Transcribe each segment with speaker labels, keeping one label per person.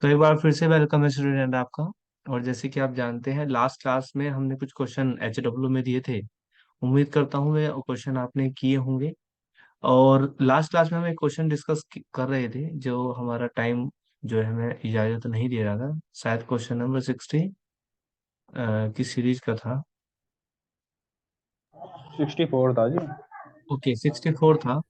Speaker 1: तो एक बार फिर से वेलकम है स्टूडेंट आपका। और जैसे कि आप जानते हैं लास्ट क्लास में हमने कुछ क्वेश्चन एचडब्ल्यू में दिए थे। उम्मीद करता हूँ वे क्वेश्चन आपने किए होंगे। और लास्ट क्लास में हम एक क्वेश्चन डिस्कस कर रहे थे जो हमारा टाइम जो है हमें इजाजत नहीं दे रहा था। शायद क्वेश्चन नंबर 60 की सीरीज का था।
Speaker 2: 64 था जी।
Speaker 1: ओके 64 था।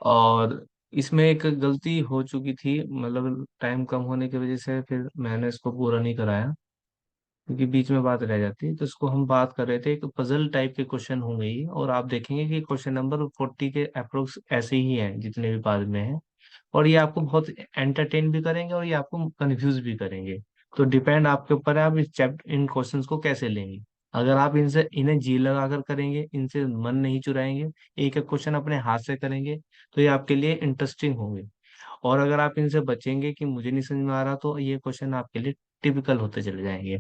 Speaker 1: और इसमें एक गलती हो चुकी थी, मतलब टाइम कम होने की वजह से फिर मैंने इसको पूरा नहीं कराया, क्योंकि बीच में बात रह जाती है। तो इसको हम बात कर रहे थे, एक पजल टाइप के क्वेश्चन होंगे ये, और आप देखेंगे कि क्वेश्चन नंबर 40 के अप्रोक्स ऐसे ही हैं जितने भी बाद में हैं। और ये आपको बहुत एंटरटेन भी करेंगे और ये आपको कंफ्यूज भी करेंगे। तो डिपेंड आपके ऊपर है, आप इस चैप्टर इन क्वेश्चंस को कैसे लेंगे। अगर आप इनसे इन्हें जी लगा कर करेंगे, इनसे मन नहीं चुराएंगे, एक एक क्वेश्चन अपने हाथ से करेंगे, तो ये आपके लिए इंटरेस्टिंग होंगे। और अगर आप इनसे बचेंगे कि मुझे नहीं समझ में आ रहा, तो ये क्वेश्चन आपके लिए टिपिकल होते चले जाएंगे।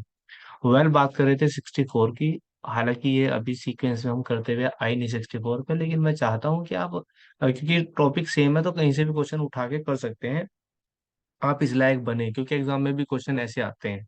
Speaker 1: बात कर रहे थे 64 की। हालांकि ये अभी सीक्वेंस में हम करते हुए आई नहीं 64 पे, लेकिन मैं चाहता हूँ कि आप क्योंकि टॉपिक सेम है तो कहीं से भी क्वेश्चन उठा के कर सकते हैं। आप इस लायक बने, क्योंकि एग्जाम में भी क्वेश्चन ऐसे आते हैं।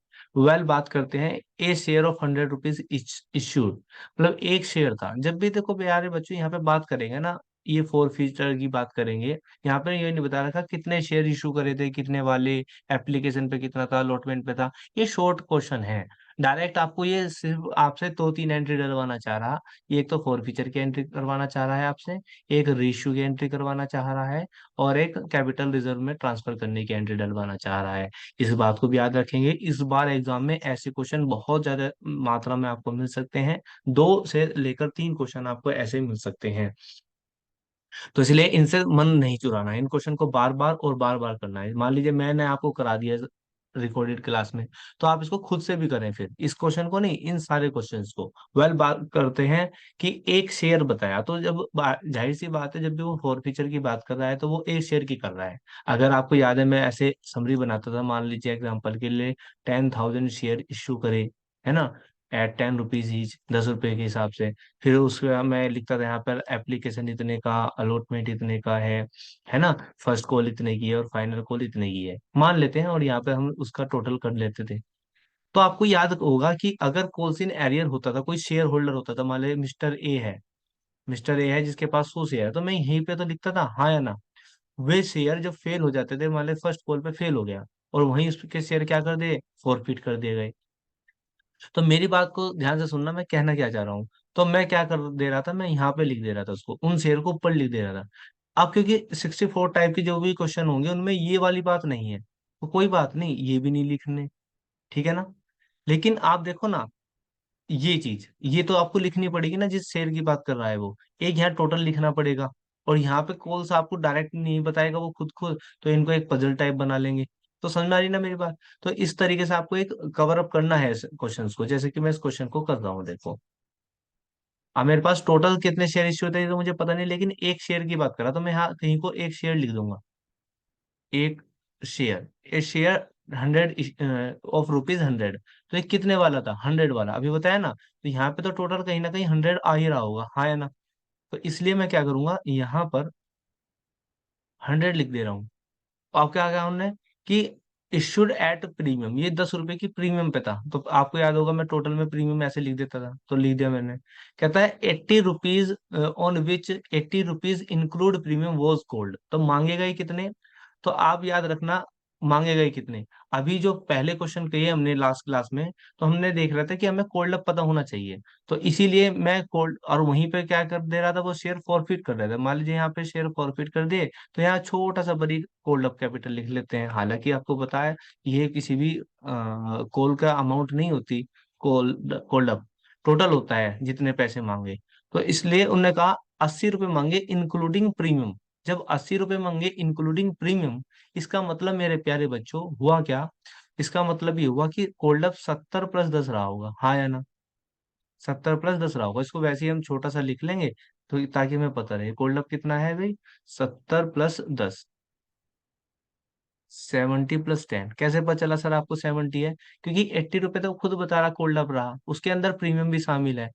Speaker 1: बात करते हैं ए शेयर ऑफ 100 रुपीज इश्यूड, मतलब एक शेयर था। जब भी देखो प्यारे बच्चों यहाँ पे बात करेंगे ना, ये फोर फीचर की बात करेंगे। यहाँ पे ये नहीं बता रखा कितने शेयर इशू करे थे, कितने वाले, एप्लीकेशन पे कितना था, अलॉटमेंट पे था। ये शॉर्ट क्वेश्चन है। डायरेक्ट आपको ये सिर्फ आपसे दो तीन एंट्री डलवाना चाह रहा। ये एक तो फोर फीचर की एंट्री करवाना चाह रहा है आपसे, एक रेशियो की एंट्री करवाना चाह रहा है, और एक कैपिटल रिजर्व में ट्रांसफर करने की एंट्री डलवाना चाह रहा है। इस बात को भी याद रखेंगे, इस बार एग्जाम में ऐसे क्वेश्चन बहुत ज्यादा मात्रा में आपको मिल सकते हैं। 2 से लेकर 3 क्वेश्चन आपको ऐसे मिल सकते हैं। तो इसलिए इनसे मन नहीं चुराना है, इन क्वेश्चन को बार बार और बार बार करना है। मान लीजिए मैंने आपको करा दिया रिकॉर्डेड क्लास में, तो आप इसको खुद से भी करें, फिर इस क्वेश्चन को नहीं, इन सारे क्वेश्चंस को। बात करते हैं कि एक शेयर बताया, तो जब जाहिर सी बात है, जब भी वो फोर फीचर की बात कर रहा है तो वो एक शेयर की कर रहा है। अगर आपको याद है, मैं ऐसे समरी बनाता था, मान लीजिए एग्जाम्पल के लिए 10,000 शेयर इश्यू करे, है ना, एट 10 रुपीज ईच, 10 रुपए के हिसाब से। फिर उसका मैं लिखता था यहाँ पर एप्लीकेशन इतने का, अलॉटमेंट इतने का है ना, फर्स्ट कॉल इतने की है और फाइनल कॉल इतने की है, मान लेते हैं, और यहाँ पे हम उसका टोटल कर लेते थे। तो आपको याद होगा कि अगर कॉल्स इन एरियर होता था, कोई शेयर होल्डर होता था, मान लीजिए मिस्टर ए है जिसके पास 100 शेयर है, तो मैं यहीं पे तो लिखता था हाँ या ना। वे शेयर जब फेल हो जाते थे, मान लीजिए फर्स्ट कॉल पे फेल हो गया, और वहीं उसके शेयर क्या कर दिए, फॉरफिट कर दिए गए। तो मेरी बात को ध्यान से सुनना, मैं कहना क्या चाह रहा हूँ। तो मैं क्या कर दे रहा था, मैं यहाँ पे लिख दे रहा था उसको, उन शेयर को ऊपर लिख दे रहा था। अब क्योंकि 64 टाइप के जो भी क्वेश्चन होंगे उनमें ये वाली बात नहीं है, तो कोई बात नहीं, ये भी नहीं लिखने, ठीक है ना। लेकिन आप देखो ना, ये चीज ये तो आपको लिखनी पड़ेगी ना, जिस शेयर की बात कर रहा है वो, एक यहाँ टोटल लिखना पड़ेगा। और यहाँ पे कॉल्स आपको डायरेक्ट नहीं बताएगा वो खुद खुद, तो इनको एक पजल टाइप बना लेंगे। तो समझ में आ रही ना मेरी बात। तो इस तरीके से आपको एक कवर अप करना है क्वेश्चंस को, जैसे कि मैं इस क्वेश्चन को कर रहा हूँ, देखो। अब मेरे पास टोटल कितने शेयर इश्यू थे ये तो मुझे पता नहीं, लेकिन एक शेयर की बात कर रहा, तो मैं यहाँ कहीं को एक शेयर लिख दूंगा। एक share, A share 100 of rupees 100। तो ये कितने वाला था, 100 वाला, अभी बताया ना। तो यहाँ पे तो टोटल कहीं ना कहीं 100 आ ही रहा होगा, हाँ या ना। तो इसलिए मैं क्या करूंगा, यहाँ पर 100 लिख दे रहा हूँ। आप क्या कहा उन्होंने कि इशूड एट प्रीमियम, ये 10 रुपए की प्रीमियम पे था। तो आपको याद होगा मैं टोटल में प्रीमियम ऐसे लिख देता था, तो लिख दिया मैंने। कहता है 80 rupees on which 80 rupees include premium was cold, तो मांगेगा ही कितने। तो आप याद रखना, मांगेगा ही कितने। अभी जो पहले क्वेश्चन किए हमने लास्ट क्लास में, तो हमने देख रहा था कि हमें कोल्ड अप पता होना चाहिए। तो इसीलिए मैं कोल्ड, और वहीं पे क्या कर दे रहा था, वो शेयर फॉरफिट कर रहा था। मान लीजिए यहाँ पे शेयर फॉरफिट कर दिए, तो यहाँ छोटा सा बड़ी कोल्ड अप कैपिटल लिख लेते हैं। हालांकि आपको पता है ये किसी भी कॉल का अमाउंट नहीं होती, कोल्ड अप टोटल होता है जितने पैसे मांगे। तो इसलिए उन्होंने कहा 80 रुपये मांगे इंक्लूडिंग प्रीमियम। जब 80 रुपये मांगे इंक्लूडिंग प्रीमियम, इसका मतलब मेरे प्यारे बच्चों हुआ क्या, इसका मतलब ये हुआ कि कोल्ड अप 70 + 10 रहा होगा, हाँ या ना। 70 + 10 रहा होगा, इसको वैसे ही हम छोटा सा लिख लेंगे, तो ताकि हमें पता रहे कोल्ड अप कितना है भाई। 70 + 10, 70 + 10। कैसे पता चला सर आपको 70 है, क्योंकि 80 रुपए तो खुद बता रहा कोल्ड अप रहा, उसके अंदर प्रीमियम भी शामिल है।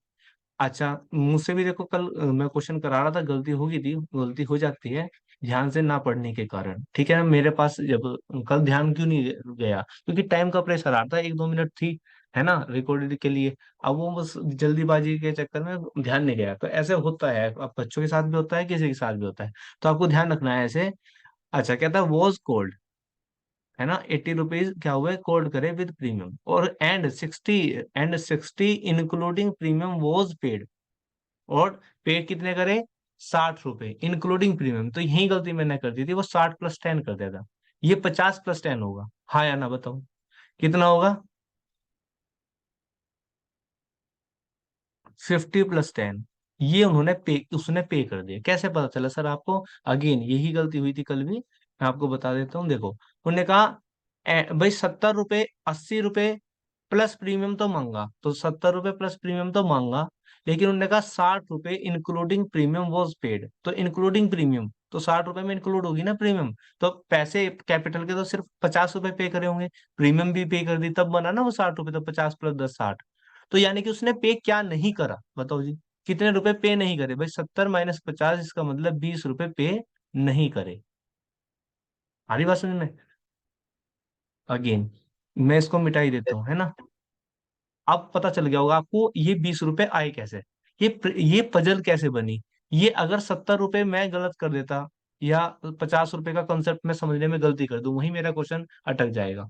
Speaker 1: अच्छा मुझसे भी देखो, कल मैं क्वेश्चन करा रहा था, गलती हो गई थी, गलती हो जाती है। ध्यान से ना पढ़ने के कारण, ठीक है ना। मेरे पास जब कल ध्यान क्यों नहीं गया, क्योंकि टाइम का प्रेशर आता है, 1-2 मिनट थी, है ना, रिकॉर्डेड के लिए। अब वो बस जल्दीबाजी के चक्कर में ध्यान नहीं गया। तो ऐसे होता है, अब बच्चों के साथ भी होता है, किसी के साथ भी होता है। तो आपको ध्यान रखना है ऐसे। अच्छा, कहता है वॉज कोल्ड, है ना, 80 रुपीज क्या हुए, कोल्ड करे विद प्रीमियम, और and 60 including premium was paid, और पे कितने करे, 60 रुपए इंक्लूडिंग प्रीमियम। तो यही गलती मैंने कर दी थी, वो 60 + 10 कर देता। ये 50 + 10 होगा, हाँ या ना बताओ, कितना होगा, 50 + 10। ये उन्होंने पे, उसने पे कर दिया। कैसे पता चला सर आपको? अगेन यही गलती हुई थी कल भी, मैं आपको बता देता हूँ। देखो, उन्होंने कहा भाई 70 रुपए, 80 रुपए प्लस प्रीमियम तो मांगा, तो 70 रुपए प्लस प्रीमियम तो मांगा, लेकिन उन्होंने कहा 60 रुपए इंक्लूडिंग प्रीमियम वॉज पेड। तो इंक्लूडिंग प्रीमियम, तो 60 रुपए में इंक्लूड होगी ना प्रीमियम। तो पैसे कैपिटल के तो सिर्फ 50 रुपए पे करे होंगे, प्रीमियम भी पे कर दी, तब बना ना वो 60 रुपए। तो 50 + 10 60। तो यानी कि उसने पे क्या नहीं करा, बताओ जी, कितने रुपए पे नहीं करे भाई, 70 - 50, इसका मतलब 20 रुपए पे नहीं करे। आ रही बात समझ में? अगेन मैं इसको मिटा ही देता हूँ, है ना। अब पता चल गया होगा आपको ये 20 रुपए आए कैसे, ये पजल कैसे बनी। ये अगर 70 रुपए मैं गलत कर देता, या 50 रुपए का कंसेप्ट में समझने में गलती कर दूं, वही मेरा क्वेश्चन अटक जाएगा।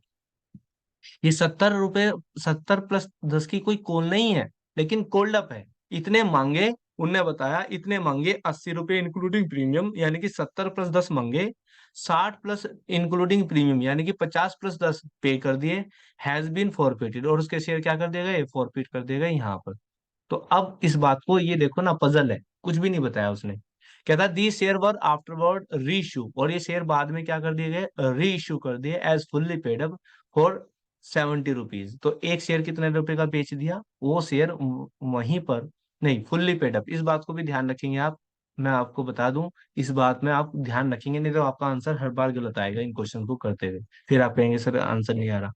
Speaker 1: ये 70 रुपए, 70 + 10 की कोई कोल नहीं है, लेकिन कोल्ड अप है। इतने मांगे, उनने बताया इतने मांगे, 80 रुपए इंक्लूडिंग प्रीमियम, यानी कि 70 + 10 मांगे, 60 प्लस इंक्लूडिंग प्रीमियम, यानी कि 50 + 10 पे कर दिए, हैज बीन फॉरफिटेड, और उसके शेयर क्या कर दिए गए, फॉरफिट कर दिए गए यहाँ पर। तो अब इस बात को, ये देखो ना, पजल है, कुछ भी नहीं बताया उसने। कहता दी शेयर वर आफ्टरवर्ड री इशू, और ये शेयर बाद में क्या कर दिए गए, री इशू कर दिए as fully paid up for 70 rupees. तो एक शेयर कितने रुपए का बेच दिया, वो शेयर वहीं पर, नहीं, फुल्ली पेड अप। इस बात को भी ध्यान रखेंगे आप, मैं आपको बता दूं, इस बात में आप ध्यान रखेंगे, नहीं तो आपका आंसर हर बार गलत आएगा इन क्वेश्चन को करते हुए। फिर आप कहेंगे सर आंसर नहीं आ रहा।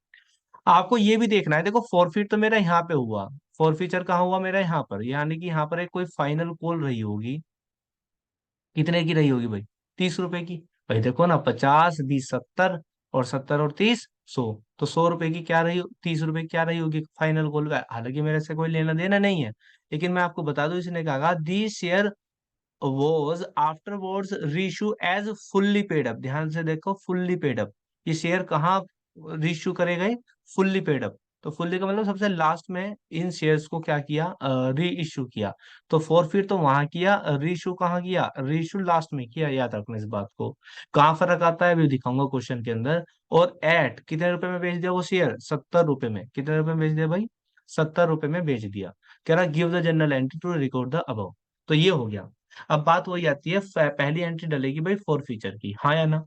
Speaker 1: आपको ये भी देखना है, देखो फॉरफिट तो मेरा यहाँ पे हुआ, फॉरफीचर कहाँ हुआ मेरा, यहाँ पर, यानी कि यहाँ पर एक कोई फाइनल कॉल रही होगी, कितने की रही होगी भाई, 30 रुपए की। भाई देखो ना, 50 20 70, और 70 और 30 100, तो 100 रुपए की क्या रही, 30 रुपए की क्या रही होगी फाइनल कॉल का। हालांकि मेरे से कोई लेना देना नहीं है, लेकिन मैं आपको बता दूं, इसने कहा the share was afterwards reissue as fully paid up. ध्यान से देखो, फुल्ली पेड अप, ये शेयर कहाँ रीइश्यू करे गए, फुल्ली पेड अप। तो फुल्ली का मतलब सबसे लास्ट में इन शेयर्स को क्या किया, री इश्यू किया। तो फॉरफिट तो वहां किया, री इश्यू कहाँ किया, री इश्यू लास्ट में किया। याद रखना इस बात को। कहाँ फर्क आता है अभी दिखाऊंगा क्वेश्चन के अंदर। और एट कितने रुपए में बेच दिया वो शेयर, 70 रुपए में, कितने रुपए में बेच दिया भाई, 70 रुपए में बेच दिया। कह रहा give the journal entry to record the above. तो ये हो गया। अब बात वही आती है, पहली एंट्री डलेगी भाई फोर फीचर की, हाँ या ना।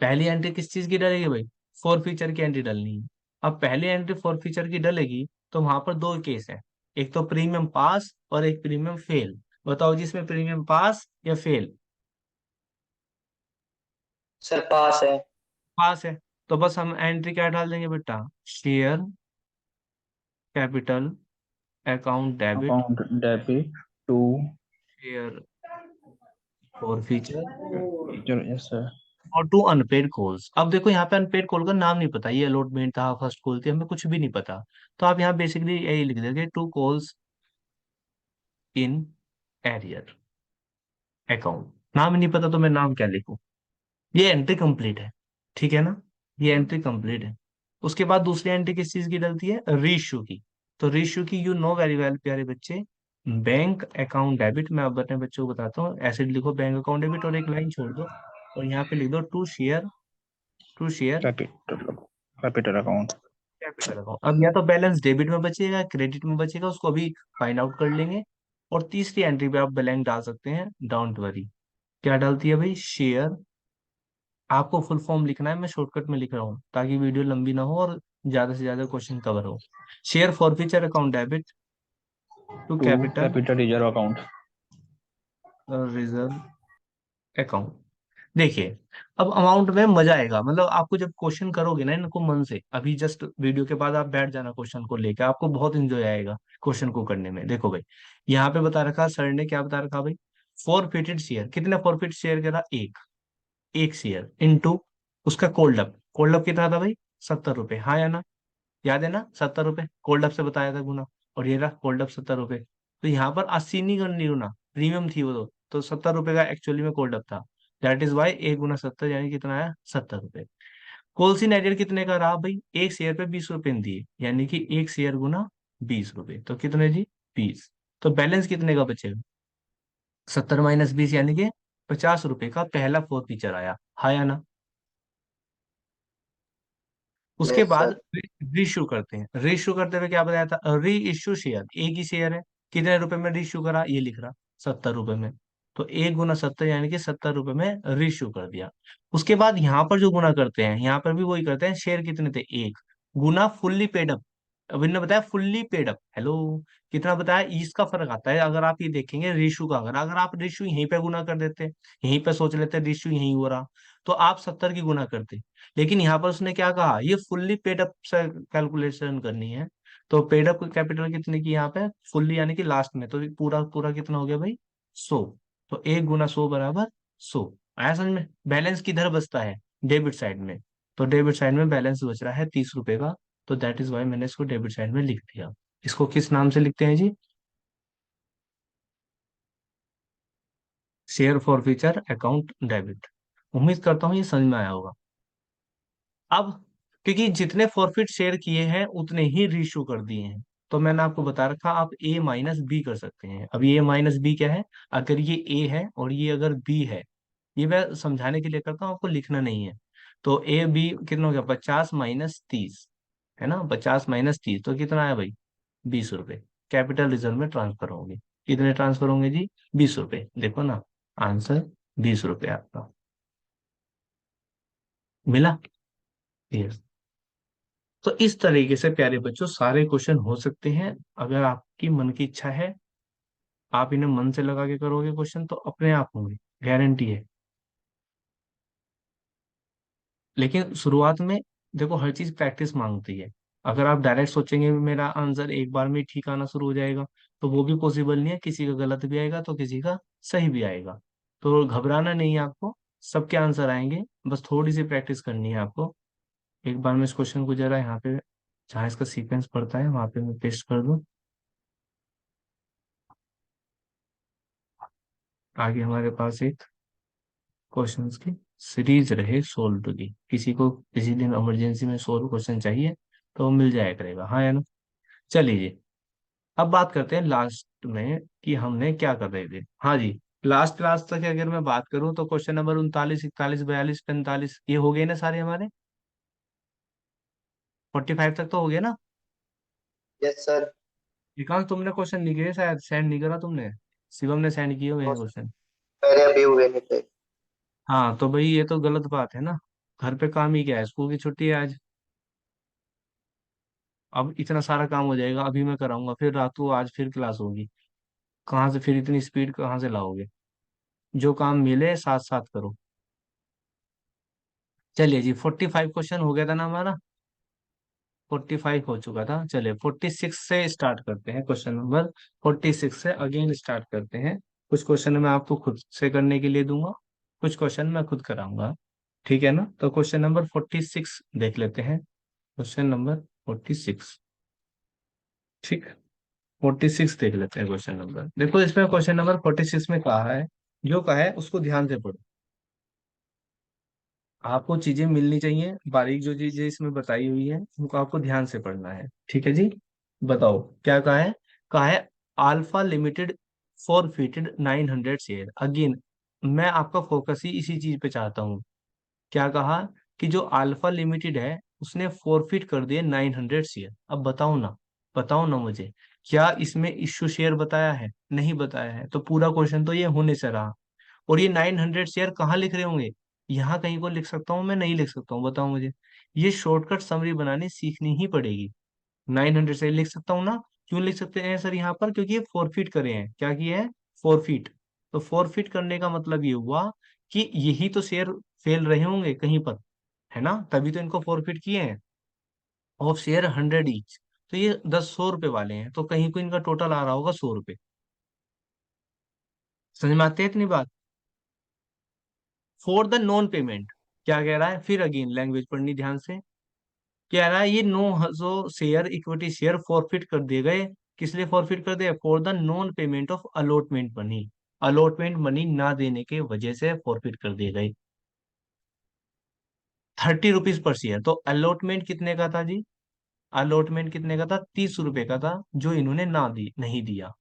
Speaker 1: पहली एंट्री किस चीज की डलेगी भाई, फोर फीचर की एंट्री डलनी है। अब पहली एंट्री फोर फीचर की डलेगी, तो वहां पर दो केस है, एक तो प्रीमियम पास और एक प्रीमियम फेल। बताओ जिसमें प्रीमियम पास या फेल,
Speaker 2: सर पास है।
Speaker 1: पास है। तो बस हम एंट्री क्या डाल देंगे बेटा, share capital account debit,
Speaker 2: account debit to
Speaker 1: share forfeiture,
Speaker 2: teacher, yes sir.
Speaker 1: और टू अनपेड कॉल्स। अब देखो यहाँ पे अनपेड कॉल का नाम नहीं पता, ये अलॉटमेंट था, फर्स्ट कॉल थी, हमें कुछ भी नहीं पता। तो आप यहाँ बेसिकली यही लिख देंगे, to calls in arrear account. नाम ही नहीं पता तो मैं नाम क्या लिखूं। ये एंट्री कंप्लीट है, ठीक है ना, ये एंट्री कंप्लीट है। उसके बाद दूसरी एंट्री किस चीज की डलती है, रीइश्यू की। तो रीइश्यू की यू नो वेरी वेल प्यारे बच्चे, बैंक अकाउंट डेबिट। मैं अब अपने बच्चों को बताता हूँ, ऐसे लिखो बैंक अकाउंट डेबिट और एक लाइन छोड़ दो, और यहाँ पे लिख दो to share
Speaker 2: capital, capital account.
Speaker 1: Capital account. अब या तो बैलेंस डेबिट में बचेगा, क्रेडिट में बचेगा, उसको अभी फाइंड आउट कर लेंगे। और तीसरी एंट्री पे आप ब्लैंक डाल सकते हैं, डोंट वरी। क्या डालती है भाई, शेयर। आपको फुल फॉर्म लिखना है, मैं शॉर्टकट में लिख रहा हूँ ताकि वीडियो लंबी ना हो और ज्यादा से ज्यादा क्वेश्चन कवर हो। Share for future account debit to
Speaker 2: to
Speaker 1: capital
Speaker 2: capital reserve account.
Speaker 1: Reserve account. देखिए, अब अमाउंट में मजा आएगा, मतलब आपको जब क्वेश्चन करोगे ना इनको मन से, अभी जस्ट वीडियो के बाद आप बैठ जाना क्वेश्चन को लेकर, आपको बहुत इंजॉय आएगा क्वेश्चन को करने में। देखो भाई, यहाँ पे बता रखा, सर ने क्या बता रखा भाई, फॉरफिटेड शेयर, कितने फॉरफिट शेयर करा, एक, एक शेयर इनटू उसका कोल्ड अप, कोल्ड अप कितना था भाई, 70 रुपए, हाँ या ना, याद है ना, 70 रुपए कोल्ड अप से बताया था गुना, और ये रहा कोल्ड अप 70 रुपए। तो यहाँ पर 80 नहीं करनी गुना, प्रीमियम थी वो तो 70 रुपए का एक्चुअली में कोल्ड अप था। दैट इज वाई 1 गुना 70 यानी कितना आया, 70 रुपए। कोलसी नाइटियल कितने का रहा भाई, एक शेयर पे 20 रुपए दिए, यानी कि एक शेयर गुना 20 रुपए, तो कितने जी, 20। तो बैलेंस कितने का बचेगा, 70 - 20 यानी कि 50 रुपए का पहला फोर फीचर आया, हाँ या ना। उसके
Speaker 3: यस
Speaker 1: बाद
Speaker 3: सर।
Speaker 1: रीइश्यू करते हैं, रीइश्यू करते हुए क्या बताया था, री इश्यू शेयर, एक ही शेयर है, कितने रुपए में रीइश्यू करा, ये लिख रहा, 70 रुपए में। तो 1 गुना 70 यानी कि 70 रुपए में रीइश्यू कर दिया। उसके बाद यहाँ पर जो गुना करते हैं, यहाँ पर भी वही करते हैं, शेयर कितने थे, एक, गुना फुल्ली पेड अप। अब इन्होंने बताया फुल्ली पेड अप, हेलो, कितना बताया, इसका फर्क आता है अगर आप ये देखेंगे रेशू का, अगर अगर आप रेशू यहीं पे गुना कर देते, यहीं पे सोच लेते रेशू यहीं हो रहा, तो आप 70 की गुना करते। लेकिन यहाँ पर उसने क्या कहा, ये फुल्ली पेड अप से कैलकुलेशन करनी है। तो पेड अप कैपिटल कितने की यहाँ पे, फुल्ली यानी कि लास्ट में, तो पूरा पूरा कितना हो गया भाई, 100। तो 1 गुना 100 बराबर 100। आया समझ में, बैलेंस किधर बचता है, डेबिट साइड में। तो डेबिट साइड में बैलेंस बच रहा है 30 रुपए का। तो दैट इज वाई मैंने इसको डेबिट साइड में लिख दिया। इसको किस नाम से लिखते हैं जी, share for future account debit. उम्मीद करता हूँ ये समझ में आया होगा। अब क्योंकि जितने फॉरफिट शेयर किए हैं उतने ही रीइश्यू कर दिए हैं, तो मैंने आपको बता रखा आप ए माइनस बी कर सकते हैं। अब ये माइनस बी क्या है, अगर ये ए है और ये अगर बी है, ये मैं समझाने के लिए करता हूँ, आपको लिखना नहीं है। तो ए बी कितना हो गया, 50 - 30, है ना, 50 - 30, तो कितना आया भाई, 20 रुपए। कैपिटल रिजर्व में ट्रांसफर होंगे, कितने ट्रांसफर होंगे जी, 20 रुपए, देखो ना, आंसर 20 रुपए आपका मिला। Yes. तो इस तरीके से प्यारे बच्चों सारे क्वेश्चन हो सकते हैं, अगर आपकी मन की इच्छा है, आप इन्हें मन से लगा के करोगे क्वेश्चन तो अपने आप होंगे, गारंटी है। लेकिन शुरुआत में देखो हर चीज प्रैक्टिस मांगती है। अगर आप डायरेक्ट सोचेंगे भी मेरा आंसर एक बार में ही ठीक आना शुरू हो जाएगा, तो वो भी पॉसिबल नहीं है, किसी का गलत भी आएगा तो किसी का सही भी आएगा। तो घबराना नहीं है आपको, सबके आंसर आएंगे, बस थोड़ी सी प्रैक्टिस करनी है आपको। एक बार मैं इस क्वेश्चन को जरा यहाँ पे, जहाँ इसका सीक्वेंस पड़ता है वहां पे मैं पेस्ट कर दूं। आगे हमारे पास एक क्वेश्चंस की सीरीज रहे सोल्व की, किसी को किसी दिन इमरजेंसी में सोल्व क्वेश्चन चाहिए तो वो मिल जाया करेगा, हाँ या ना। चलिए जी, अब बात करते हैं लास्ट में कि हमने क्या कर रहे थे। हाँ जी, लास्ट क्लास तक अगर मैं बात करूं तो क्वेश्चन नंबर 39 41 42 45 ये हो गए ना सारे हमारे, 45 तक तो हो गया ना।
Speaker 3: Yes sir.
Speaker 1: विकास तुमने क्वेश्चन नहीं किए शायद, सेंड नहीं करा तुमने, शिवम ने सेंड किए हुए हैं
Speaker 3: वो
Speaker 1: क्वेश्चन।
Speaker 3: मेरे अभी हुए नहीं थे।
Speaker 1: हाँ तो भाई ये तो गलत बात है ना, घर पे काम ही क्या है, स्कूल की छुट्टी है आज। अब इतना सारा काम हो जाएगा, अभी मैं कराऊंगा, फिर रात को आज फिर क्लास होगी, कहाँ से फिर इतनी स्पीड कहाँ से लाओगे, जो काम मिले साथ साथ करो। चलिए जी, 45 क्वेश्चन हो गया था ना हमारा, 45 हो चुका था, चलिए 46 से स्टार्ट करते हैं, क्वेश्चन नंबर 46 से अगेन स्टार्ट करते हैं। कुछ क्वेश्चन मैं आपको खुद से करने के लिए दूंगा, कुछ क्वेश्चन मैं खुद कराऊंगा, ठीक है ना। तो क्वेश्चन नंबर 46 देख लेते हैं, क्वेश्चन नंबर 46, ठीक, 46 देख लेते हैं क्वेश्चन नंबर। देखो इसमें क्वेश्चन नंबर 46 में कहा है, जो कहा है उसको ध्यान से पढ़ो, आपको चीजें मिलनी चाहिए, बारीक जो चीजें इसमें बताई हुई है उनको आपको ध्यान से पढ़ना है, ठीक है जी। बताओ क्या कहा है, कहा है alpha limited forfeited 900 share again. मैं आपका फोकस ही इसी चीज पे चाहता हूँ। क्या कहा कि जो अल्फा लिमिटेड है उसने फॉरफिट कर दिए 900 शेयर। अब बताओ ना, बताओ ना मुझे, क्या इसमें इश्यू शेयर बताया है, नहीं बताया है, तो पूरा क्वेश्चन तो ये होने से रहा। और ये 900 शेयर कहाँ लिख रहे होंगे, यहाँ कहीं को लिख सकता हूँ मैं, नहीं लिख सकता हूँ, बताओ मुझे। ये शॉर्टकट समरी बनानी सीखनी ही पड़ेगी। 900 शेयर लिख सकता हूँ ना, क्यों लिख सकते हैं सर यहाँ पर, क्योंकि ये फॉरफिट करे हैं, क्या किए हैं, फॉरफिट। तो फॉरफिट करने का मतलब ये हुआ कि यही तो शेयर फेल रहे होंगे कहीं पर, है ना, तभी तो इनको फॉरफिट किए हैं। ऑफ शेयर 100 ईच, तो ये 10 100 रुपए वाले हैं, तो कहीं को इनका टोटल आ रहा होगा 100 रुपए। समझ में आती है इतनी बात? फॉर द नॉन पेमेंट क्या कह रहा है, फिर अगेन लैंग्वेज पढ़नी ध्यान से। कह रहा है ये 900 शेयर इक्विटी शेयर फॉरफिट कर दिए गए। किस लिए फॉरफिट कर दिए? For the non payment of allotment money. Allotment money ना देने के वजह से फॉरफिट कर दिए गए। 30 रुपीज पर शेयर। तो अलॉटमेंट कितने का था जी? अलॉटमेंट कितने का था? 30 रुपए का था, जो इन्होंने ना दी, नहीं दिया।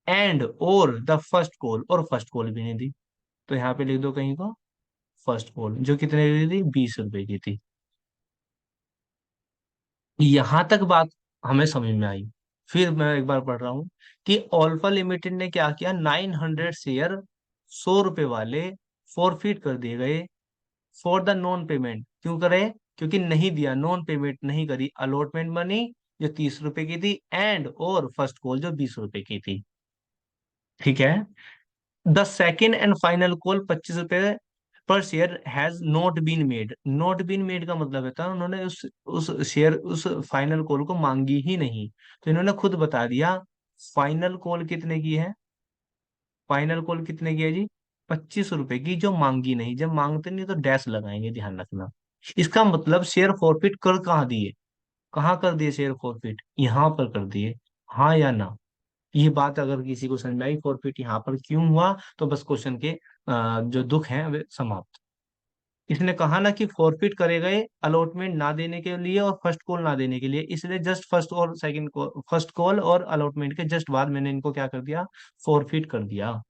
Speaker 1: एंड और द फर्स्ट कॉल, और फर्स्ट कॉल भी नहीं दी। तो यहाँ पे लिख दो कहीं को फर्स्ट कॉल, जो कितने की थी? 20 रुपए की थी। यहां तक बात हमें समझ में आई। फिर मैं एक बार पढ़ रहा हूं कि अल्फा लिमिटेड ने क्या किया, 900 शेयर 100 रुपए वाले फॉरफिट कर दिए गए। फॉर द नॉन पेमेंट, क्यों करे? क्योंकि नहीं दिया, नॉन पेमेंट नहीं करी अलॉटमेंट मनी जो 30 रुपए की थी, एंड और फर्स्ट कॉल जो 20 रुपए की थी। ठीक है। The second and final call 25 rupees per share has not been made. Not been made का मतलब है था उन्होंने उस शेयर उस फाइनल कॉल को मांगी ही नहीं। तो इन्होंने खुद बता दिया फाइनल कॉल कितने की है। फाइनल कॉल कितने की है जी? 25 रुपए की, जो मांगी नहीं। जब मांगते नहीं तो डैश लगाएंगे, ध्यान रखना। इसका मतलब शेयर फॉरफिट कर कहाँ दिए? कहाँ कर दिए शेयर फॉरफिट? यहाँ पर कर दिए। हाँ या ना? ये बात अगर किसी को समझ में आई फॉरफिट यहाँ पर क्यों हुआ, तो बस क्वेश्चन के जो दुख हैं वे समाप्त। इसने कहा ना कि फॉरफिट करे गए अलॉटमेंट ना देने के लिए और फर्स्ट कॉल ना देने के लिए, इसलिए जस्ट फर्स्ट और सेकंड कॉल, फर्स्ट कॉल और अलॉटमेंट के जस्ट बाद मैंने इनको क्या कर दिया? फॉरफिट कर दिया।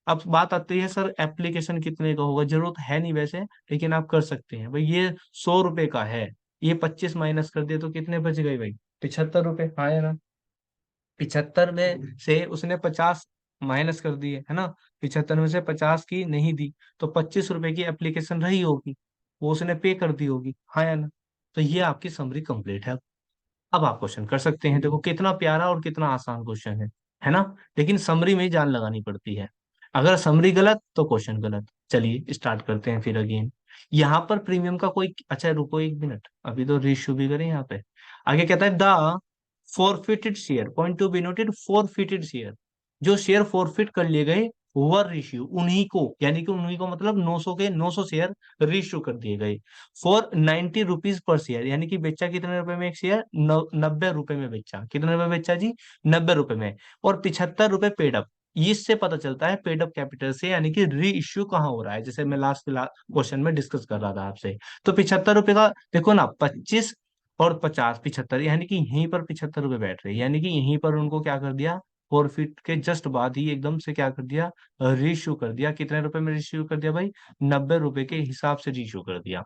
Speaker 1: अब बात आती है सर एप्लीकेशन कितने का होगा, जरूरत है नहीं वैसे, लेकिन आप कर सकते हैं भाई। ये 100 रुपए का है, ये 25 माइनस कर दिए तो कितने बच गए भाई? 75 रुपए, हाँ या ना? 75 में से उसने 50 माइनस कर दिए, है ना? 75 में से 50 की नहीं दी, तो 25 रुपए की एप्लीकेशन रही होगी, वो उसने पे कर दी होगी, हाँ या ना? तो ये आपकी समरी कंप्लीट है। अब आप क्वेश्चन कर सकते हैं। देखो कितना प्यारा और कितना आसान क्वेश्चन है ना? लेकिन समरी में ही जान लगानी पड़ती है। अगर समरी गलत तो क्वेश्चन गलत। चलिए स्टार्ट करते हैं फिर अगेन। यहाँ पर प्रीमियम का कोई, अच्छा रुको एक मिनट, अभी तो रेशियो भी करें यहाँ पे। आगे कहता है the forfeited share, point to be noted, forfeited share, जो शेयर फॉरफिट कर लिए गए वर इश्यू, उन्हीं को, यानी कि उन्हीं को मतलब 900 के 900 शेयर रिश्यू कर दिए गए फॉर 90 रुपीज पर शेयर। यानी कि बेचा कितने रुपए में एक शेयर? 90 रुपए में बेचा। कितने रुपए बेचा जी? 90 रुपए में। और 75 रुपए पेड अप। इससे पता चलता है पेड अप कैपिटल से, यानी कि री इश्यू कहाँ हो रहा है, जैसे मैं लास्ट क्वेश्चन में डिस्कस कर रहा था आपसे। तो 75 रुपए का देखो ना, 25 और 50, 75, यानी कि यहीं पर 75 रुपए बैठ रहे, यानी कि यहीं पर उनको क्या कर दिया? फॉरफिट के जस्ट बाद ही एकदम से क्या कर दिया? रीइश्यू कर दिया। कितने रुपए में रीइश्यू कर दिया भाई? 90 रुपए के हिसाब से रीइश्यू कर दिया।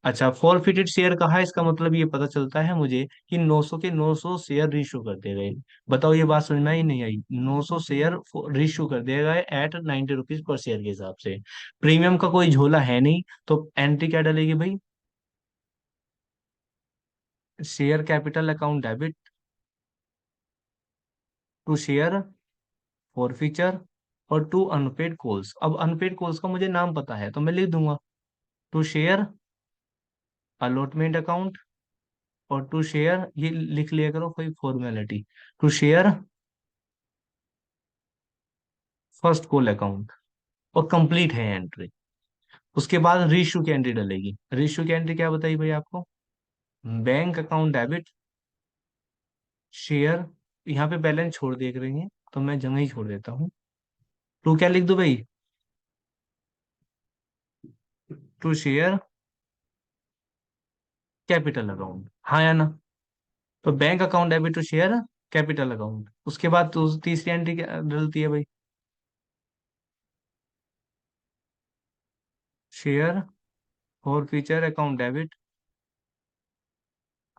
Speaker 1: अच्छा, फॉरफिटेड शेयर कहा, इसका मतलब ये पता चलता है मुझे कि 900 के 900 शेयर रीइश्यू कर दिए गए। बताओ ये बात समझ में आई नहीं आई? 900 शेयर रीइश्यू कर दिए गए एट 90 रुपीज पर शेयर के हिसाब से। प्रीमियम का कोई झोला है नहीं, तो एंट्री क्या डलेगी भाई? Share capital account debit to share forfeiture और टू अनपेड कॉल्स। अब अनपेड कॉल्स का मुझे नाम पता है तो मैं लिख दूंगा टू शेयर अलॉटमेंट अकाउंट, और टू शेयर ये लिख लिया करो कोई formality, to share first call account, और कंप्लीट है एंट्री। उसके बाद रीइश्यू की एंट्री डलेगी। रीइश्यू की एंट्री क्या बताई भाई आपको? बैंक अकाउंट डेबिट शेयर, यहाँ पे बैलेंस छोड़ देख रही है तो मैं जगह ही छोड़ देता हूँ। टू क्या लिख दो भाई? टू शेयर कैपिटल अकाउंट, हाँ या ना? तो bank account debit to share capital account. उसके बाद तो तीसरी एंट्री क्या डलती है भाई? Share forfeiture account debit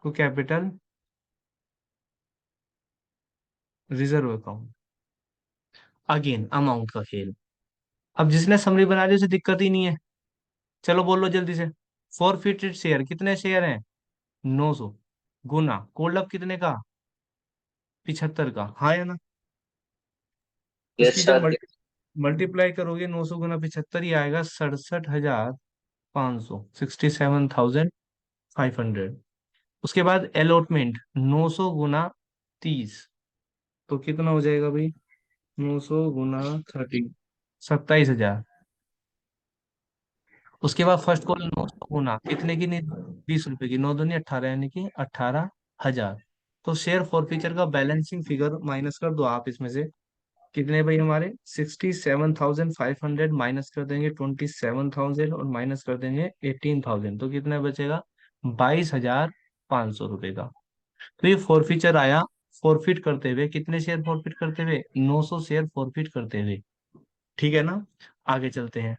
Speaker 1: to capital reserve account. Again amount का खेल। अब जिसने समरी बना ली उसे दिक्कत ही नहीं है। चलो बोलो जल्दी से। फॉरफिटेड शेयर कितने शेयर हैं? 900 गुना कोल्ड अप कितने का? 75 का, हाँ या ना?
Speaker 3: यस
Speaker 1: इसकी जब
Speaker 3: सर।
Speaker 1: मल्टीप्लाई करोगे 900 गुना 75, ही आएगा 67,500, 67,500। उसके बाद अलॉटमेंट 900 गुना 30, तो कितना हो जाएगा भाई? 900 गुना 30, 27,000। उसके बाद फर्स्ट कॉल 900 गुना कितने की, नहीं 20 रुपए की, 9 दूनी 18 यानी कि 18,000। तो शेयर फॉरफीचर का बैलेंसिंग फिगर माइनस कर दो आप इसमें से। कितने भाई हमारे 67,500, माइनस कर देंगे 27,000 और माइनस कर देंगे 18,000, तो कितना बचेगा 22,500 रुपए का। तो ये फॉरफीचर आया। फॉरफिट करते हुए कितने शेयर फॉरफिट करते हुए, 900 शेयर फॉरफिट करते हुए। ठीक है ना। आगे चलते हैं।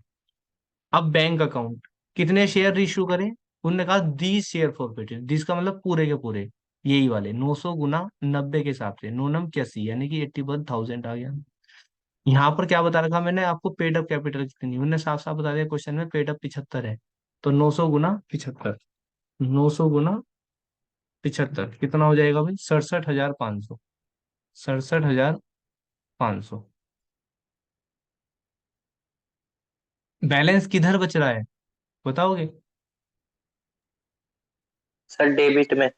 Speaker 1: अब बैंक अकाउंट, कितने शेयर इशू करें। उन्होंने कहा 20 शेयर फॉरफिटेड, 20 का मतलब पूरे के पूरे, यही वाले 900 गुना 90 के हिसाब से, 9 9 81 यानी कि 81,000 आ गया। यहाँ पर क्या बता रखा मैंने आपको, पेड अप कैपिटल कितनी, उन्होंने साफ साफ बता दिया क्वेश्चन में, पेड अप 75 है। तो 900 गुना 75, 900 गुना 75 कितना हो जाएगा भाई, 67,500, 67,500। बैलेंस किधर बच रहा है बताओगे।
Speaker 3: सर डेबिट में।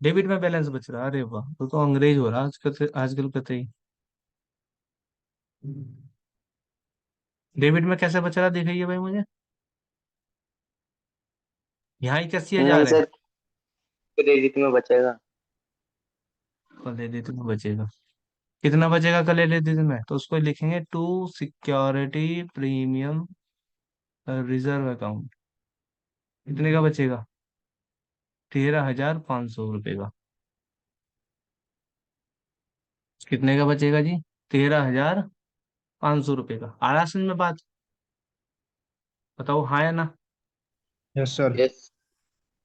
Speaker 1: डेबिट में बैलेंस बच रहा है, अरे वाह, तो अंग्रेज हो रहा है आजकल, आजकल कतई। डेबिट में कैसे बच रहा दिखाइए भाई मुझे। यहाँ 81,000
Speaker 3: नहीं
Speaker 1: है।
Speaker 3: सर, क्रेडिट में बचेगा।
Speaker 1: कल दे देते में बचेगा, कितना बचेगा कल ले लेते में, तो उसको लिखेंगे to security premium reserve account. कितने का बचेगा, 13,500 रुपये का। कितने का बचेगा जी, 13,500 रुपये का। आ रहा समझ में बात, बताओ हाँ या ना।
Speaker 2: Yes sir.
Speaker 3: यस।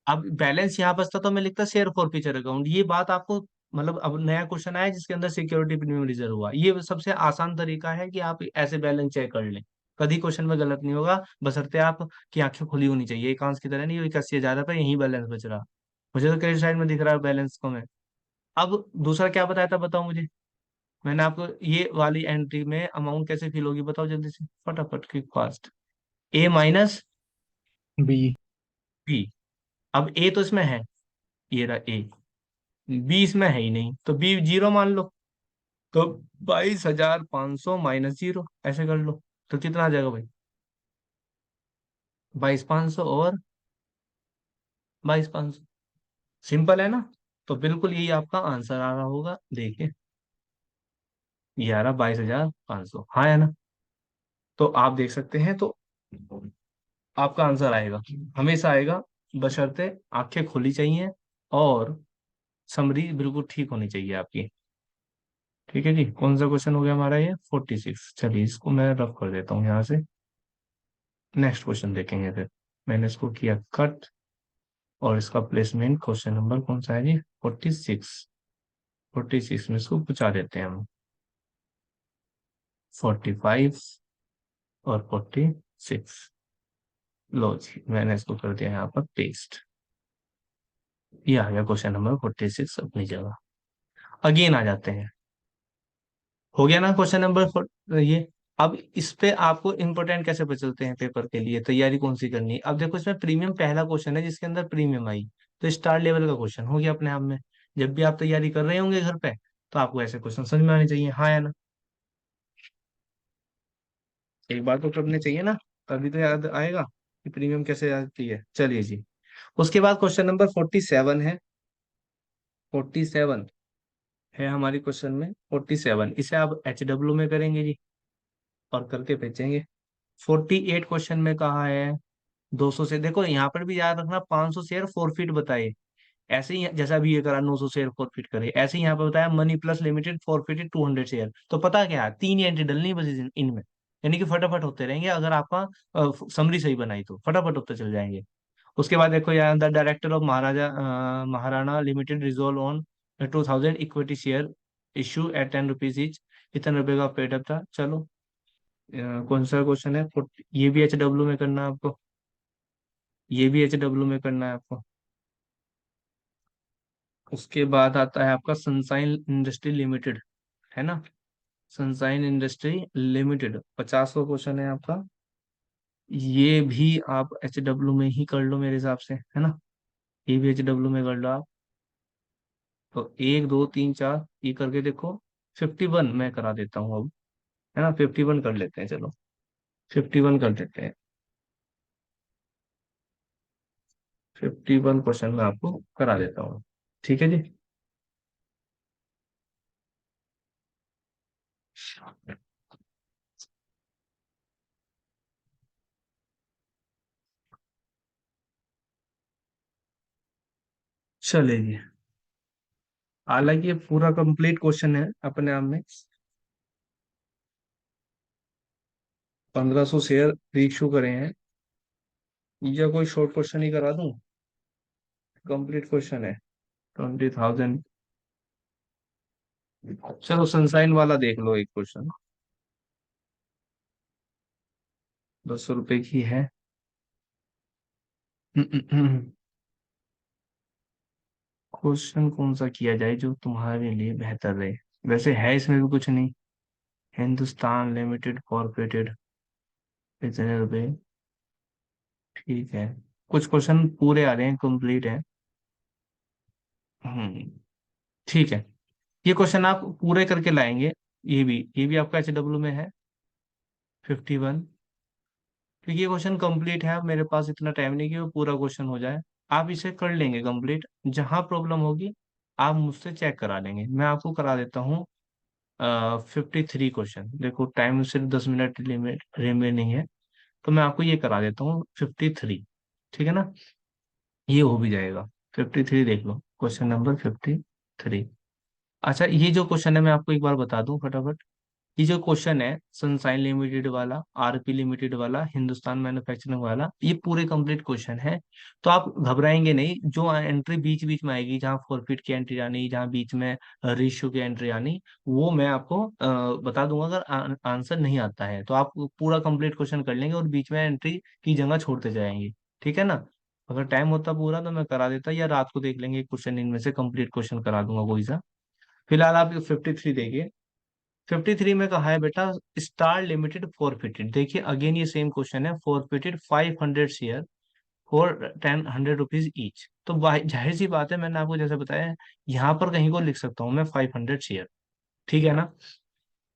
Speaker 1: अब बैलेंस यहाँ बचता तो मैं लिखता शेयर फॉर फ्यूचर अकाउंट, ये बात आपको, मतलब अब नया क्वेश्चन आया जिसके अंदर सिक्योरिटी प्रीमियम रिजर्व हुआ, ये सबसे आसान तरीका है कि आप ऐसे बैलेंस चेक कर लें। कभी क्वेश्चन में गलत नहीं होगा, बशर्ते आप की आंखें खुली होनी चाहिए, एकांश की तरह नहीं, 81,000 रुपये यही बैलेंस बच रहा। मुझे तो क्रेडिट साइड में दिख रहा है बैलेंस को मैं। अब दूसरा क्या बताया था बताओ मुझे। मैंने आपको ये वाली एंट्री में अमाउंट कैसे फिल होगी बताओ जल्दी से, फटाफट क्विक फास्ट। ए माइनस
Speaker 2: बी।
Speaker 1: बी। अब ए तो इसमें है, ये रहा ए, बी इसमें है ही नहीं, तो बी जीरो मान लो। तो 22,500 माइनस जीरो, ऐसे कर लो। तो कितना आ जाएगा भाई, 22,500 और 22,500, सिंपल है ना। तो बिल्कुल यही आपका आंसर आ रहा होगा, देखिए ये आ रहा 22,500, हाँ है ना। तो आप देख सकते हैं, तो आपका आंसर आएगा, हमेशा आएगा, बशर्ते आंखें खुली चाहिए और समरी बिल्कुल ठीक होनी चाहिए आपकी। ठीक है जी, कौन सा क्वेश्चन हो गया हमारा ये 46, चलिए इसको मैं रफ कर देता हूँ यहाँ से। नेक्स्ट क्वेश्चन देखेंगे फिर। मैंने इसको किया कट, और इसका प्लेसमेंट क्वेश्चन नंबर कौन सा है जी, 46। 46 में इसको पूछा देते हैं हम, 45 और 46। लो जी मैंने इसको कर दिया यहाँ पर पेस्ट। ये आ गया क्वेश्चन नंबर 46 अपनी जगह। अगेन आ जाते हैं, हो गया ना क्वेश्चन नंबर ये। अब इस पे आपको इंपोर्टेंट कैसे बचलते हैं पेपर के लिए, तैयारी कौन सी करनी है। अब देखो इसमें प्रीमियम पहला क्वेश्चन है जिसके अंदर प्रीमियम आई, तो स्टार लेवल का क्वेश्चन हो गया अपने आप में। जब भी आप तैयारी कर रहे होंगे घर पे, तो आपको ऐसे क्वेश्चन समझ में आने चाहिए, हाँ या ना। एक बार तो करने चाहिए ना, तभी तो याद आएगा कि प्रीमियम कैसे आती है। चलिए जी, उसके बाद क्वेश्चन नंबर 47 है। 47 है हमारी क्वेश्चन में, 47 इसे आप HW में करेंगे जी, और करके भेजेंगे। 48 क्वेश्चन में कहा है 200 से, देखो यहाँ पर भी याद रखना 500 शेयर फॉरफिट बताए। ऐसे ही जैसा भी ये करा 900 शेयर फॉरफिट करे, ऐसे ही यहाँ पे बताया money plus limited forfeited 200 share. तो पता क्या है, तीन ही एंट्री डलनी है बस इनमें, यानी कि फटाफट होते रहेंगे, अगर आपका समरी सही बनाई तो फटाफट होते चल जाएंगे। उसके बाद देखो यहाँ the director of Maharana limited resolve on 2,000 equity share issue at 10 rupees each. कितने रुपए का पेड था, चलो कौन सा क्वेश्चन है, ये भी HW में करना है आपको, ये भी HW में करना है आपको। उसके बाद आता है आपका सनसाइन इंडस्ट्री लिमिटेड, है ना। सनसाइन इंडस्ट्री लिमिटेड 50 का क्वेश्चन है आपका, ये भी आप HW में ही कर लो मेरे हिसाब से, है ना। ये भी HW में कर लो आप। तो 1 2 3 4 ये करके देखो, 51 मैं करा देता हूँ अब, है ना, 51 कर लेते हैं, चलो 51 कर देते हैं। 51 क्वेश्चन मैं आपको करा देता हूँ, ठीक है जी। चलिए, हालांकि ये पूरा कंप्लीट क्वेश्चन है अपने आप में। 1500 शेयर रीइश्यू करे हैं, या कोई शॉर्ट क्वेश्चन ही करा दूं? कंप्लीट क्वेश्चन है। 20,000। चलो सनसाइन वाला देख लो एक क्वेश्चन, 200 रुपए की है। क्वेश्चन कौन सा किया जाए जो तुम्हारे लिए बेहतर रहे? वैसे है इसमें भी कुछ नहीं। हिंदुस्तान लिमिटेड कॉर्पोरेटेड, इतने रुपए, ठीक है। कुछ क्वेश्चन पूरे आ रहे हैं, कंप्लीट है। हम्म, ठीक है। ये क्वेश्चन आप पूरे करके लाएंगे। ये भी आपका HW में है, 51। क्योंकि ये क्वेश्चन कंप्लीट है, अब मेरे पास इतना टाइम नहीं कि वो पूरा क्वेश्चन हो जाए। आप इसे कर लेंगे कंप्लीट, जहां प्रॉब्लम होगी आप मुझसे चेक करा लेंगे, मैं आपको करा देता हूँ। 53 क्वेश्चन, देखो टाइम सिर्फ 10 मिनट लिमिट रिमेनिंग है, तो मैं आपको ये करा देता हूँ 53, ठीक है ना, ये हो भी जाएगा। 53 देख लो, क्वेश्चन नंबर 53। अच्छा, ये जो क्वेश्चन है मैं आपको एक बार बता दूं फटाफट। ये जो क्वेश्चन है सनसाइन लिमिटेड वाला, आरपी लिमिटेड वाला, हिंदुस्तान मैन्युफैक्चरिंग वाला, ये पूरे कंप्लीट क्वेश्चन है। तो आप घबराएंगे नहीं, जो एंट्री बीच बीच में आएगी, जहाँ फॉरफिट की एंट्री आनी, जहाँ बीच में रेशियो की एंट्री आनी, वो मैं आपको बता दूंगा। अगर आंसर नहीं आता है तो आप पूरा कंप्लीट क्वेश्चन कर लेंगे और बीच में एंट्री की जगह छोड़ते जाएंगे, ठीक है ना। अगर टाइम होता पूरा तो मैं करा देता, या रात को देख लेंगे क्वेश्चन, इनमें से कंप्लीट क्वेश्चन करा दूंगा कोई सा। फिलहाल आप 53 देखिए। 53 में कहा है बेटा, स्टार लिमिटेड फॉरफिटेड, देखिए अगेन ये सेम क्वेश्चन है, forfeited 500 share for 10 100 rupees each. तो जाहिर सी बात है, मैंने आपको जैसे बताया, यहाँ पर कहीं को लिख सकता हूँ मैं 500 शेयर, ठीक है ना।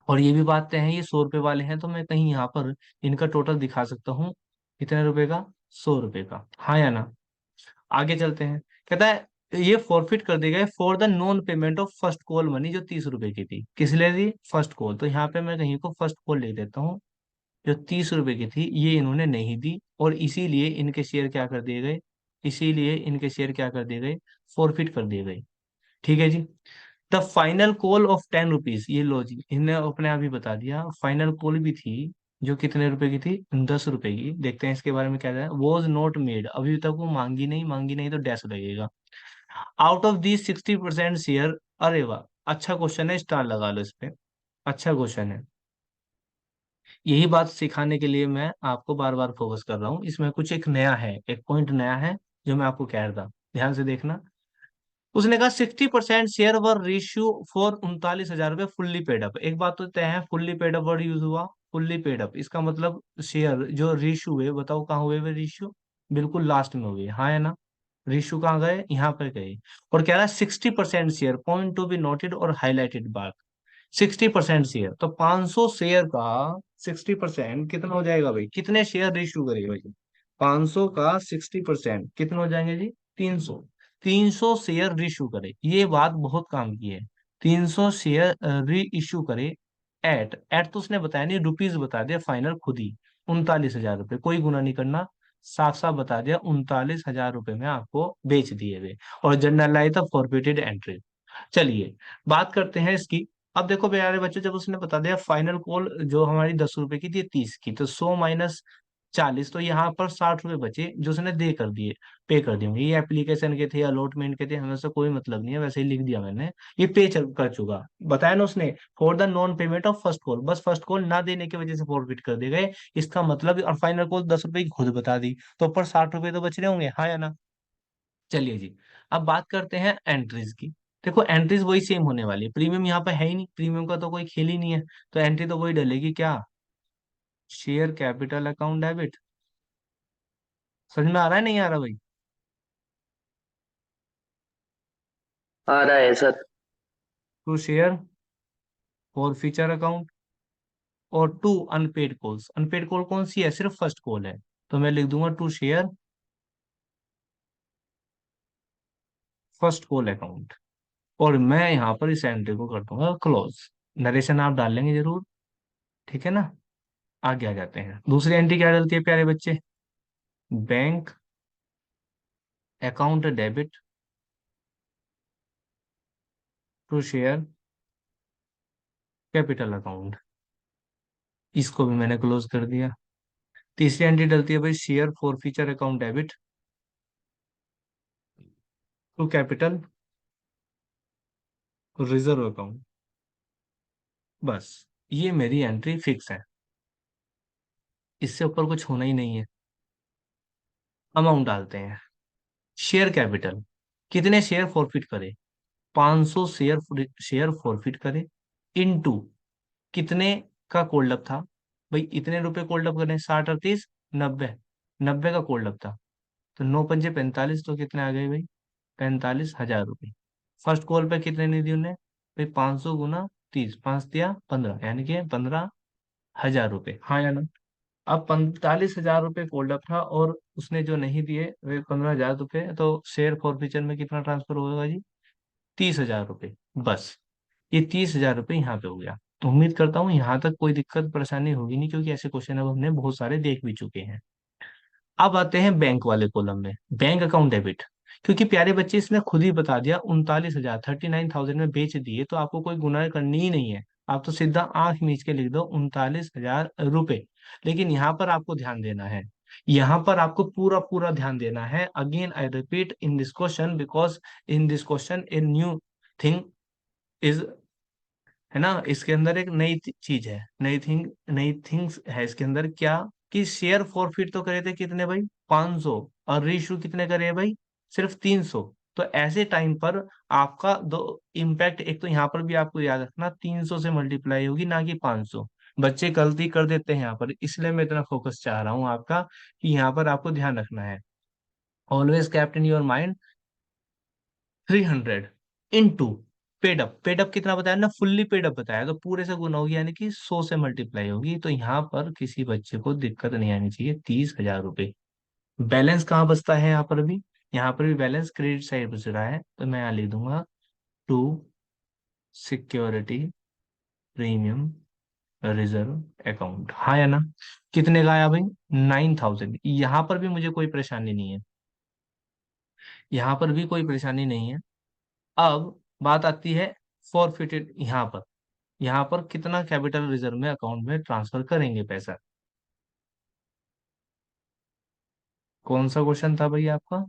Speaker 1: और ये भी बात तय है, ये 100 रुपए वाले हैं, तो मैं कहीं यहाँ पर इनका टोटल दिखा सकता हूँ, कितने रुपए का, 100 रुपए का, हाँ या ना। आगे चलते हैं। कहता है ये फॉरफिट कर दी गई for the non payment of first call money, जो 30 रुपए की थी, किस लिए दी, फर्स्ट कॉल। तो यहाँ पे मैं कहीं को फर्स्ट कॉल लिख देता हूँ, जो 30 रुपए की थी ये इन्होंने नहीं दी, और इसीलिए इनके शेयर क्या कर दिए गए, इसीलिए इनके शेयर क्या कर दिए गए, फॉरफिट कर दिए गए, ठीक है जी। The final call of 10 rupees, ये लो जी, इन्हें अपने आप ही बता दिया, फाइनल कॉल भी थी, जो कितने रुपए की थी, 10 रुपए की। देखते हैं इसके बारे में क्या है, वॉज नॉट मेड, अभी तक वो मांगी नहीं, मांगी नहीं तो डैश लगेगा। आउट ऑफ दी 60% शेयर, अरे वाह, अच्छा क्वेश्चन है, स्टार लगा लो इस पे, अच्छा क्वेश्चन है। यही बात सिखाने के लिए मैं आपको बार बार फोकस कर रहा हूँ, इसमें कुछ एक नया है, एक पॉइंट नया है, जो मैं आपको कह रहा था, ध्यान से देखना। उसने कहा 60% शेयर वर रेशियो फॉर 39,000 रुपये फुल्ली पेड अप। एक बात तो तय है, fully paid up word use हुआ, फुल्ली पेड अप, इसका मतलब शेयर जो रेशियो हुए, बताओ कहाँ हुए वे रेशियो, बिल्कुल लास्ट में हुए, हाँ है ना। रेशियो कहाँ गए, यहाँ पर गए। और कह रहा है 60% share, point to be noted और हाईलाइटेड बात, 60% शेयर, तो 500 शेयर का 60% कितना हो जाएगा भाई, कितने शेयर रेशियो करेगा भाई, 500 का 60% कितने हो जाएंगे जी, 300। 300 शेयर रीइश्यू करे, ये बात बहुत काम की है। 300 शेयर री इश्यू करे, एट तो उसने बताया नहीं, रुपीज बता दिया फाइनल खुद ही, 39,000 रुपये, कोई गुना नहीं करना, साफ साफ बता दिया, 39,000 रुपये में आपको बेच दिए गए, और जनरल लाई था फॉरबिटेड एंट्री। चलिए, बात करते हैं इसकी। अब देखो प्यारे बच्चों, जब उसने बता दिया फाइनल कॉल जो हमारी 10 रुपए की थी, 30 की, तो 100 - 40, तो यहाँ पर 60 रुपए बचे, जो उसने दे कर दिए, पे कर दिए होंगे। ये एप्लीकेशन के थे, अलॉटमेंट के थे, हमें से कोई मतलब नहीं है, वैसे ही लिख दिया मैंने। ये कर चुका, बताया ना उसने, for the non payment of first call, बस फर्स्ट कॉल ना देने की वजह से फॉरफिट कर दिए गए, इसका मतलब। और फाइनल कॉल 10 रुपए की खुद बता दी, तो ऊपर 60 रुपए तो बच रहे होंगे, हाँ या ना। चलिए जी, अब बात करते हैं एंट्रीज की। देखो एंट्रीज वही सेम होने वाली है, प्रीमियम यहाँ पे है ही नहीं, प्रीमियम का तो कोई खेल ही नहीं है, तो एंट्री तो वही डलेगी क्या, शेयर कैपिटल अकाउंट डेबिट। समझ में आ रहा है नहीं आ रहा भाई।
Speaker 3: आ रहा है sir.
Speaker 1: To share for future account, और to unpaid calls. Unpaid call कौन सी है? सिर्फ फर्स्ट कॉल है, तो मैं लिख दूंगा to share first call account. और मैं यहाँ पर इस एंट्री को कर दूंगा क्लोज। नरेशन आप डाल लेंगे जरूर, ठीक है ना। आगे आ जाते हैं, दूसरी एंट्री क्या डलती है प्यारे बच्चे? Bank account debit to share capital account. इसको भी मैंने क्लोज कर दिया। तीसरी एंट्री डलती है भाई share for future account debit to capital reserve account. बस, ये मेरी एंट्री फिक्स है, इससे ऊपर कुछ होना ही नहीं है। अमाउंट डालते हैं। शेयर कैपिटल, कितने शेयर फॉरफिट करे? 500 शेयर, शेयर फॉरफिट करे इनटू कितने का कोल्ड अप था? भाई इतने रुपए कोल्ड अप करें, 60 और 30, 90। 90 का कोल्ड अप था, तो 9 पंजे 45, तो कितने आ गए भाई? 45,000 रुपये। फर्स्ट कॉल पे कितने नहीं दिए उन्हें भाई? 500 गुना 30, 5 तिया 15, यानी कि 15,000 रुपये, हाँ या ना। अब 45,000 रुपये फोल्ड अप था, और उसने जो नहीं दिए वे 15,000 रुपये, तो शेयर फॉरफीचर में कितना ट्रांसफर होगा जी? 30,000 रुपये। बस, ये 30,000 रुपये यहाँ पे हो गया। तो उम्मीद करता हूँ यहाँ तक कोई दिक्कत परेशानी होगी नहीं, क्योंकि ऐसे क्वेश्चन अब हमने बहुत सारे देख भी चुके हैं। अब आते हैं बैंक वाले कॉलम में, बैंक अकाउंट डेबिट। क्योंकि प्यारे बच्चे इसने खुद ही बता दिया 39,000, 39,000 में बेच दिए, तो आपको कोई गुनाह करनी ही नहीं है। आप तो सीधा आंख मीच के लिख दो 39,000 रुपए। लेकिन यहाँ पर आपको ध्यान देना है, यहाँ पर आपको पूरा पूरा ध्यान देना है। Again I repeat in this question, because in this question a new thing is, है ना, इसके अंदर एक नई चीज है, नई थिंग्स है इसके अंदर। क्या? कि शेयर फॉरफिट तो करे थे कितने भाई? 500, और रीइश्यू कितने करे भाई? सिर्फ 300। तो ऐसे टाइम पर आपका दो इम्पैक्ट, एक तो यहाँ पर भी आपको याद रखना 300 से मल्टीप्लाई होगी, ना कि 500। बच्चे गलती कर देते हैं यहाँ पर, इसलिए मैं इतना फोकस चाह रहा हूँ आपका, कि यहाँ पर आपको ध्यान रखना है। Always kept in your mind 300 into paid up. Paid up कितना बताया ना? फुल्ली पेडअप बताया, तो पूरे से गुना होगी, यानी कि 100 से मल्टीप्लाई होगी। तो यहाँ पर किसी बच्चे को दिक्कत नहीं आनी चाहिए। 30,000 रुपये बैलेंस कहाँ बचता है यहाँ पर भी? यहाँ पर भी बैलेंस क्रेडिट साइड बच रहा है, तो मैं यहाँ लिख दूंगा to security premium reserve account, हाँ या ना। कितने का आया भाई? 9,000। यहाँ पर भी मुझे कोई परेशानी नहीं है, यहाँ पर भी कोई परेशानी नहीं है। अब बात आती है फॉरफिटेड। यहाँ पर कितना कैपिटल रिजर्व में अकाउंट में ट्रांसफर करेंगे पैसा? कौन सा क्वेश्चन था भाई आपका?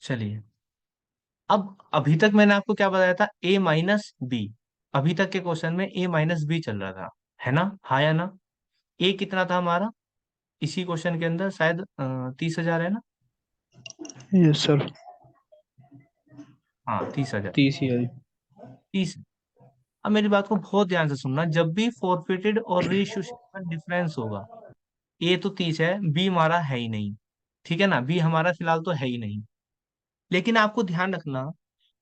Speaker 1: चलिए, अब अभी तक मैंने आपको क्या बताया था? ए माइनस बी। अभी तक के क्वेश्चन में ए माइनस बी चल रहा था, है ना, हाँ या ना। ए कितना था हमारा इसी क्वेश्चन के अंदर? शायद 30,000 है ना।
Speaker 2: Yes sir.
Speaker 1: हाँ, 30,000।
Speaker 2: 30 ही है।
Speaker 1: 30। अब मेरी बात को बहुत ध्यान से सुनना, जब भी फॉरफिटेड और रीइश्यू में डिफरेंस होगा, ए तो 30 है, बी हमारा है ही नहीं, ठीक है ना, बी हमारा फिलहाल तो है ही नहीं। लेकिन आपको ध्यान रखना,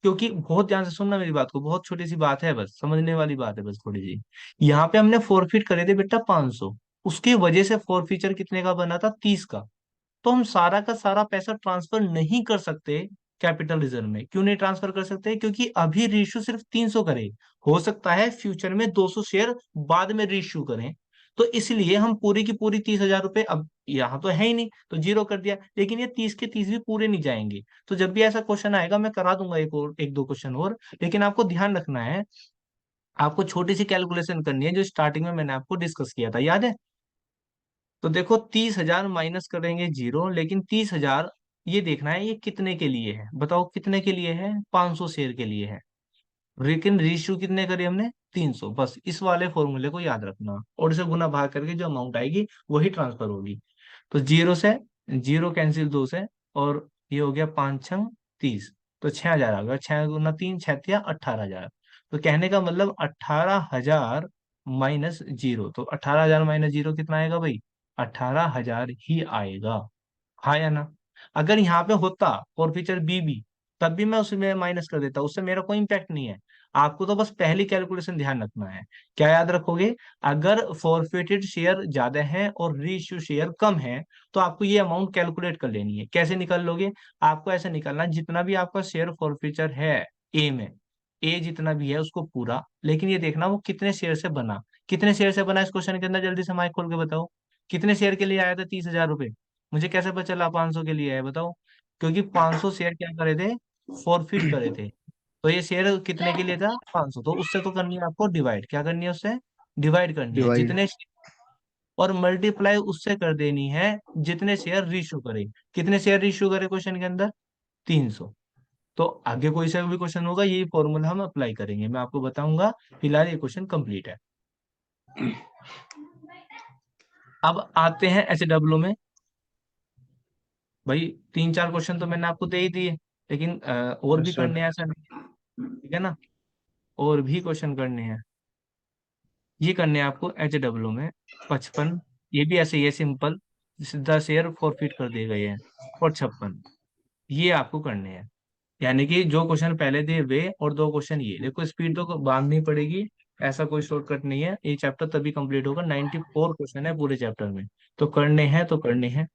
Speaker 1: क्योंकि बहुत ध्यान से सुनना मेरी बात को, बहुत छोटी सी बात है, बस समझने वाली बात है, बस थोड़ी सी। यहाँ पे हमने फॉरफिट करे थे बेटा 500, उसकी वजह से फॉरफीचर कितने का बना था? 30 का। तो हम सारा का सारा पैसा ट्रांसफर नहीं कर सकते कैपिटल रिजर्व में। क्यों नहीं ट्रांसफर कर सकते? क्योंकि अभी रीइश्यू सिर्फ 300 करे। हो सकता है फ्यूचर में 200 शेयर बाद में रीइश्यू करें, तो इसलिए हम पूरी की पूरी 30,000 रुपए, अब यहाँ तो है ही नहीं तो जीरो कर दिया, लेकिन ये 30 के 30 भी पूरे नहीं जाएंगे। तो जब भी ऐसा क्वेश्चन आएगा मैं करा दूंगा एक दो क्वेश्चन और। लेकिन आपको ध्यान रखना है, आपको छोटी सी कैलकुलेशन करनी है, जो स्टार्टिंग में मैंने आपको डिस्कस किया था, याद है? तो देखो 30,000 माइनस करेंगे जीरो, लेकिन 30,000 ये देखना है ये कितने के लिए है, बताओ कितने के लिए है? 500 शेयर के लिए है। लेकिन रेशियो कितने करे हमने? 300। बस इस वाले फॉर्मूले को याद रखना, और इसे गुना भाग करके जो अमाउंट आएगी वही ट्रांसफर होगी। तो जीरो से जीरो कैंसिल, दो से, और ये हो गया 5 छंग 30, तो 6,000 आ गया। 6 गुना 3, 6 तिया 18,000। तो कहने का मतलब 18,000 माइनस जीरो, तो 18,000 माइनस जीरो कितना आएगा भाई? 18,000 ही आएगा। हाँ या ना? अगर यहाँ पे होता फॉरफीचर बी भी, तब भी मैं उसमें माइनस कर देता, उससे मेरा कोई इम्पैक्ट नहीं है। आपको तो बस पहली कैलकुलेशन ध्यान रखना है। क्या याद रखोगे? अगर फॉरफिटेड शेयर ज्यादा है और रीइश्यू शेयर कम है, तो आपको ये अमाउंट कैलकुलेट कर लेनी है। कैसे निकाल लोगे? आपको ऐसे निकालना है, जितना भी आपका शेयर फॉरफीचर है ए में, ए जितना भी है उसको पूरा, लेकिन ये देखना वो कितने शेयर से बना। कितने शेयर से बना इस क्वेश्चन के अंदर, जल्दी से माइक खोल के बताओ। कितने शेयर के लिए आया था 30,000 रुपए? मुझे कैसे पता चला 500 के लिए है, बताओ। क्योंकि 500 शेयर क्या करे थे? फॉरफिट करे थे। तो ये शेयर कितने के लिए था? 500। तो उससे तो करनी है आपको डिवाइड। क्या करनी है उससे? डिवाइड करनी है
Speaker 2: डिवाइड।
Speaker 1: जितने, और मल्टीप्लाई उससे कर देनी है जितने शेयर रीशू करे। कितने शेयर रीशू करे क्वेश्चन के अंदर? 300। तो आगे कोई सा भी क्वेश्चन होगा यही फॉर्मूला हम अप्लाई करेंगे, मैं आपको बताऊंगा। फिलहाल ये क्वेश्चन कंप्लीट है। अब आते हैं एचडब्ल्यू में। भाई 3-4 क्वेश्चन तो मैंने आपको दे ही दिए, लेकिन और भी
Speaker 2: यस सर।
Speaker 1: करने हैं, ऐसा नहीं है, ठीक है ना? और भी क्वेश्चन करने हैं। ये करने हैं आपको एचडब्ल्यू में 55। ये भी ऐसे ही है, सिंपल, सीधा शेयर फॉरफिट कर दिए गए हैं। और 56, ये आपको करने हैं। यानी कि जो क्वेश्चन पहले दिए वे और 2 क्वेश्चन ये, देखो स्पीड तो बांधनी पड़ेगी। ऐसा कोई शॉर्टकट नहीं है, ये चैप्टर तभी कंप्लीट होगा। 94 क्वेश्चन है पूरे चैप्टर में, तो करने हैं तो करने हैं।